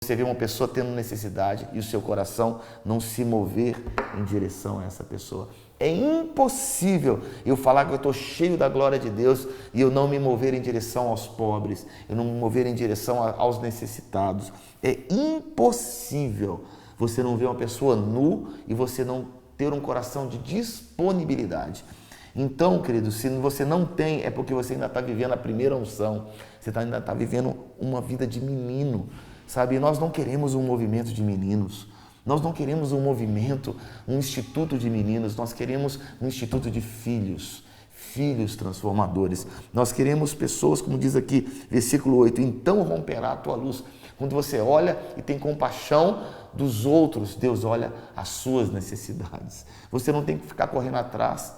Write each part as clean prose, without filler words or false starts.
Você vê uma pessoa tendo necessidade e o seu coração não se mover em direção a essa pessoa. É impossível eu falar que eu estou cheio da glória de Deus e eu não me mover em direção aos pobres, eu não me mover em direção aos necessitados. É impossível você não ver uma pessoa nu e você não ter um coração de disponibilidade. Então, querido, se você não tem, é porque você ainda está vivendo a primeira unção, você ainda está vivendo uma vida de menino, sabe? Nós não queremos um movimento de meninos, nós não queremos um movimento, um instituto de meninos, nós queremos um instituto de filhos, filhos transformadores. Nós queremos pessoas, como diz aqui, versículo 8, então romperá a tua luz. Quando você olha e tem compaixão dos outros, Deus olha as suas necessidades. Você não tem que ficar correndo atrás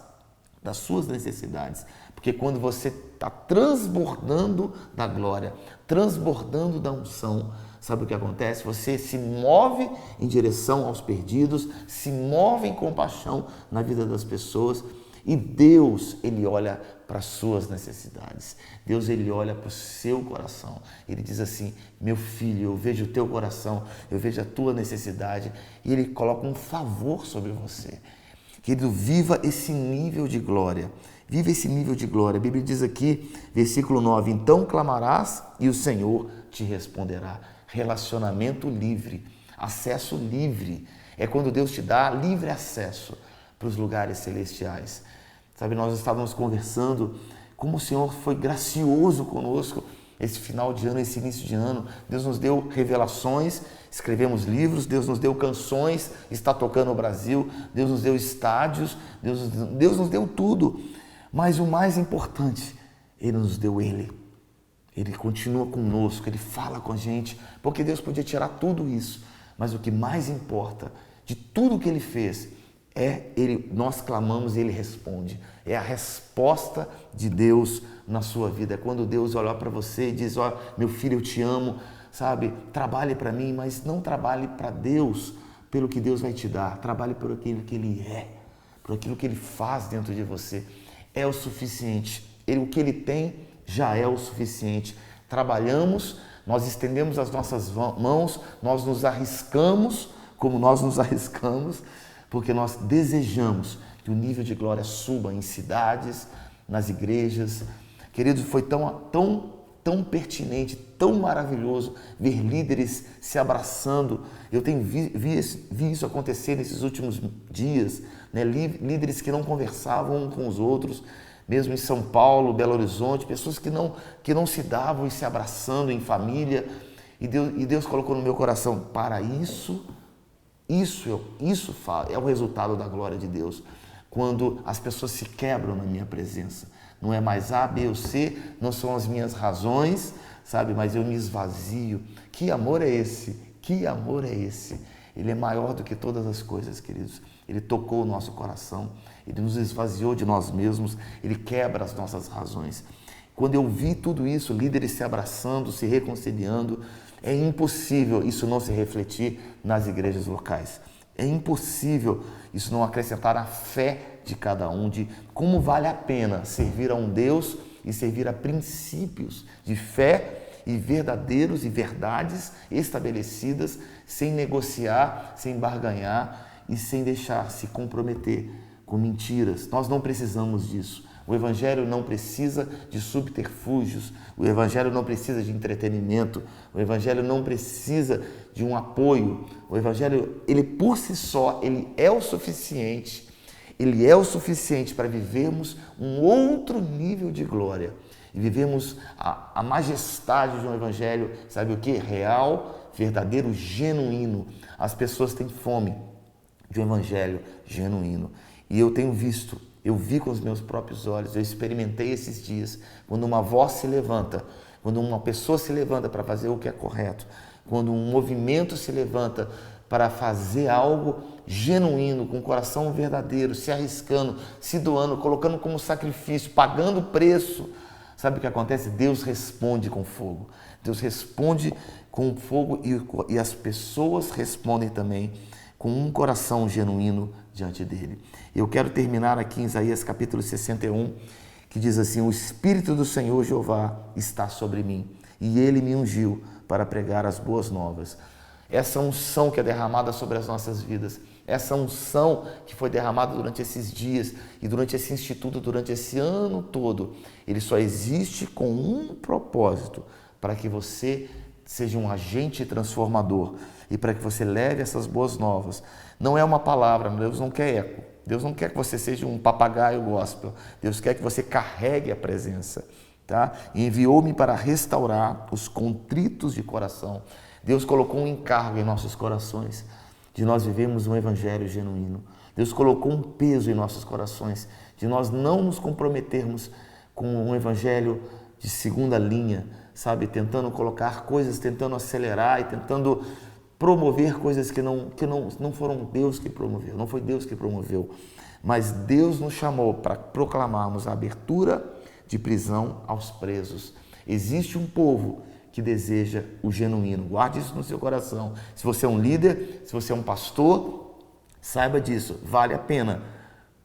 das suas necessidades, porque quando você está transbordando da glória, transbordando da unção, sabe o que acontece? Você se move em direção aos perdidos, se move em compaixão na vida das pessoas e Deus, Ele olha para as suas necessidades. Deus, Ele olha para o seu coração. Ele diz assim, meu filho, eu vejo o teu coração, eu vejo a tua necessidade e Ele coloca um favor sobre você. Querido, viva esse nível de glória. Viva esse nível de glória. A Bíblia diz aqui, versículo 9, então clamarás e o Senhor te responderá. Relacionamento livre, acesso livre. É quando Deus te dá livre acesso para os lugares celestiais. Sabe, nós estávamos conversando como o Senhor foi gracioso conosco esse final de ano, esse início de ano. Deus nos deu revelações, escrevemos livros, Deus nos deu canções, está tocando no Brasil, Deus nos deu estádios, Deus nos deu tudo. Mas o mais importante, Ele nos deu Ele. Ele continua conosco, Ele fala com a gente, porque Deus podia tirar tudo isso. Mas o que mais importa de tudo que Ele fez nós clamamos e Ele responde. É a resposta de Deus na sua vida. É quando Deus olha para você e diz, ó, meu filho, eu te amo, sabe? Trabalhe para mim, mas não trabalhe para Deus pelo que Deus vai te dar. Trabalhe por aquilo que Ele é, por aquilo que Ele faz dentro de você. É o suficiente. O que Ele tem já é o suficiente. Trabalhamos, nós estendemos as nossas mãos, nós nos arriscamos, como nós nos arriscamos, porque nós desejamos que o nível de glória suba em cidades, nas igrejas. Queridos, foi tão pertinente, tão maravilhoso ver líderes se abraçando. Eu tenho vi isso acontecer nesses últimos dias, né? Líderes que não conversavam uns com os outros, mesmo em São Paulo, Belo Horizonte, pessoas que não se davam e se abraçando em família. E Deus colocou no meu coração, para isso é o resultado da glória de Deus. Quando as pessoas se quebram na minha presença. Não é mais A, B ou C, não são as minhas razões, sabe? Mas eu me esvazio. Que amor é esse? Que amor é esse? Ele é maior do que todas as coisas, queridos. Ele tocou o nosso coração, Ele nos esvaziou de nós mesmos, Ele quebra as nossas razões. Quando eu vi tudo isso, líderes se abraçando, se reconciliando, é impossível isso não se refletir nas igrejas locais. É impossível isso não acrescentar a fé de cada um, de como vale a pena servir a um Deus e servir a princípios de fé e verdadeiros e verdades estabelecidas, sem negociar, sem barganhar e sem deixar se comprometer com mentiras. Nós não precisamos disso. O Evangelho não precisa de subterfúgios, o Evangelho não precisa de entretenimento, o Evangelho não precisa de um apoio. O Evangelho, ele por si só, ele é o suficiente para vivermos um outro nível de glória e vivemos a majestade de um Evangelho, sabe o que? Real, verdadeiro, genuíno. As pessoas têm fome de um Evangelho genuíno e eu vi com os meus próprios olhos, eu experimentei esses dias, quando uma voz se levanta, quando uma pessoa se levanta para fazer o que é correto, quando um movimento se levanta para fazer algo genuíno, com o coração verdadeiro, se arriscando, se doando, colocando como sacrifício, pagando preço. Sabe o que acontece? Deus responde com fogo. Deus responde com fogo e as pessoas respondem também com um coração genuíno diante dele. Eu quero terminar aqui em Isaías capítulo 61, que diz assim: o Espírito do Senhor Jeová está sobre mim, e ele me ungiu para pregar as boas novas essa unção que é derramada sobre as nossas vidas, essa unção que foi derramada durante esses dias e durante esse instituto, durante esse ano todo, ele só existe com um propósito, para que você seja um agente transformador e para que você leve essas boas novas. Não é uma palavra, Deus não quer eco, Deus não quer que você seja um papagaio gospel, Deus quer que você carregue a presença. Tá? E enviou-me para restaurar os contritos de coração. Deus colocou um encargo em nossos corações, de nós vivemos um evangelho genuíno. Deus colocou um peso em nossos corações, de nós não nos comprometermos com um evangelho de segunda linha, sabe? Tentando colocar coisas, tentando acelerar e tentando promover coisas que não foram Deus que promoveu, não foi Deus que promoveu. Mas Deus nos chamou para proclamarmos a abertura de prisão aos presos. Existe um povo que deseja o genuíno. Guarde isso no seu coração. Se você é um líder, se você é um pastor, saiba disso. Vale a pena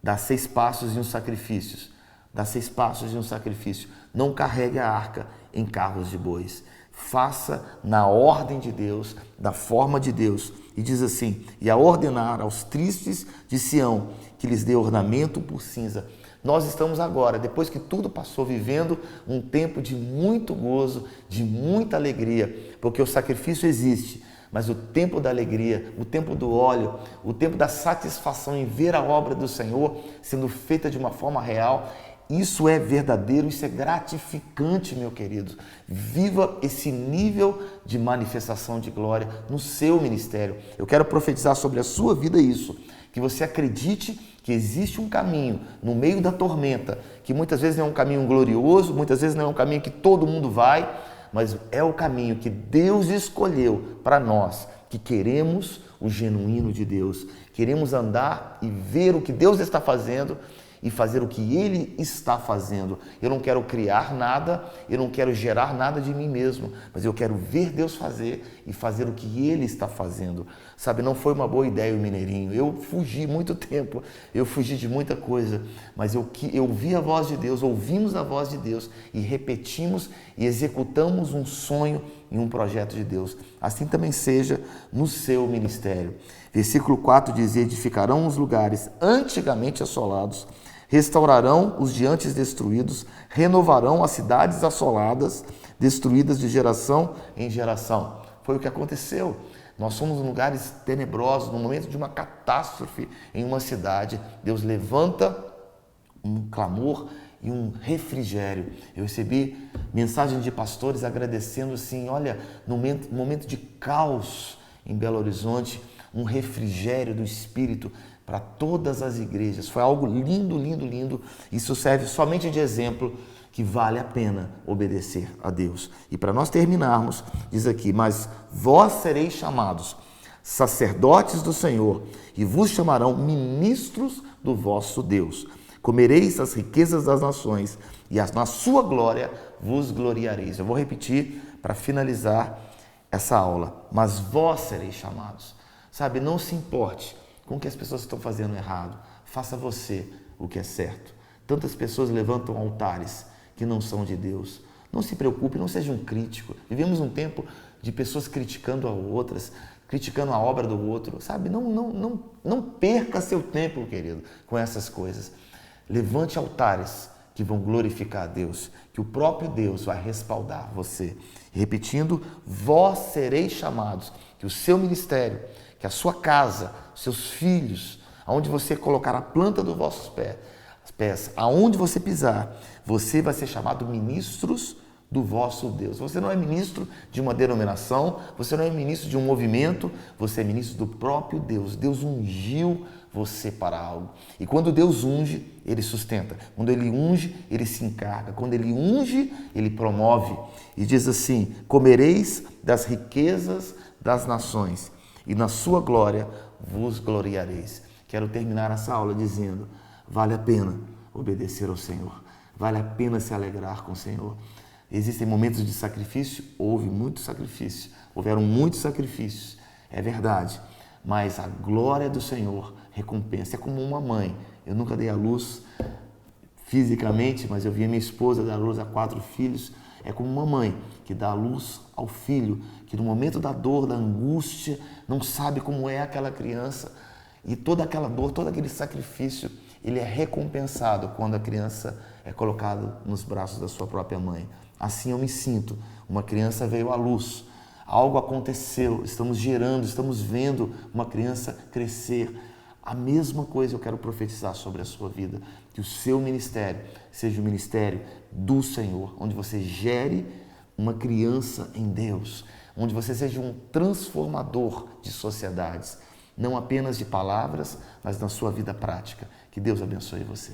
dar 6 passos e um sacrifício. Dá 6 passos e um sacrifício. Não carregue a arca em carros de bois. Faça na ordem de Deus, da forma de Deus. E diz assim: e a ordenar aos tristes de Sião que lhes dê ornamento por cinza. Nós estamos agora, depois que tudo passou, vivendo um tempo de muito gozo, de muita alegria, porque o sacrifício existe, mas o tempo da alegria, o tempo do óleo, o tempo da satisfação em ver a obra do Senhor sendo feita de uma forma real, isso é verdadeiro, isso é gratificante, meu querido. Viva esse nível de manifestação de glória no seu ministério. Eu quero profetizar sobre a sua vida isso, que você acredite que existe um caminho no meio da tormenta, que muitas vezes não é um caminho glorioso, muitas vezes não é um caminho que todo mundo vai, mas é o caminho que Deus escolheu para nós, que queremos o genuíno de Deus, queremos andar e ver o que Deus está fazendo e fazer o que Ele está fazendo. Eu não quero criar nada, eu não quero gerar nada de mim mesmo, mas eu quero ver Deus fazer e fazer o que Ele está fazendo. Sabe, não foi uma boa ideia o Mineirinho. Eu fugi muito tempo, eu fugi de muita coisa, mas eu ouvi a voz de Deus, ouvimos a voz de Deus e repetimos e executamos um sonho e um projeto de Deus. Assim também seja no seu ministério. Versículo 4 diz: edificarão os lugares antigamente assolados, restaurarão os de antes destruídos, renovarão as cidades assoladas, destruídas de geração em geração. Foi o que aconteceu. Nós somos em lugares tenebrosos, no momento de uma catástrofe em uma cidade. Deus levanta um clamor e um refrigério. Eu recebi mensagens de pastores agradecendo assim, olha, no momento de caos em Belo Horizonte, um refrigério do Espírito para todas as igrejas. Foi algo lindo, lindo, lindo. Isso serve somente de exemplo que vale a pena obedecer a Deus. E para nós terminarmos, diz aqui: mas vós sereis chamados sacerdotes do Senhor e vos chamarão ministros do vosso Deus. Comereis as riquezas das nações e na sua glória vos gloriareis. Eu vou repetir para finalizar essa aula. Mas vós sereis chamados. Sabe, não se importe com o que as pessoas estão fazendo errado. Faça você o que é certo. Tantas pessoas levantam altares que não são de Deus. Não se preocupe, não seja um crítico. Vivemos um tempo de pessoas criticando a outras, criticando a obra do outro. Sabe, não perca seu tempo, querido, com essas coisas. Levante altares que vão glorificar a Deus, que o próprio Deus vai respaldar você. Repetindo, vós sereis chamados, que o seu ministério, que a sua casa, seus filhos, aonde você colocar a planta dos vossos pés, aonde você pisar, você vai ser chamado ministros do vosso Deus. Você não é ministro de uma denominação, você não é ministro de um movimento, você é ministro do próprio Deus. Deus ungiu você para algo. E quando Deus unge, Ele sustenta. Quando Ele unge, Ele se encarga. Quando Ele unge, Ele promove. E diz assim: comereis das riquezas das nações e na sua glória vos gloriareis. Quero terminar essa aula dizendo: vale a pena obedecer ao Senhor. Vale a pena se alegrar com o Senhor. Existem momentos de sacrifício? Houve muito sacrifício. Houveram muitos sacrifícios. É verdade. Mas a glória do Senhor recompensa. É como uma mãe. Eu nunca dei à luz fisicamente, mas eu vi a minha esposa dar à luz a 4 filhos. É como uma mãe que dá a luz ao filho, que no momento da dor, da angústia, não sabe como é aquela criança, e toda aquela dor, todo aquele sacrifício, ele é recompensado quando a criança é colocada nos braços da sua própria mãe. Assim eu me sinto. Uma criança veio à luz, algo aconteceu, estamos gerando, estamos vendo uma criança crescer. A mesma coisa eu quero profetizar sobre a sua vida, que o seu ministério seja o ministério do Senhor, onde você gere uma criança em Deus, onde você seja um transformador de sociedades, não apenas de palavras, mas na sua vida prática. Que Deus abençoe você.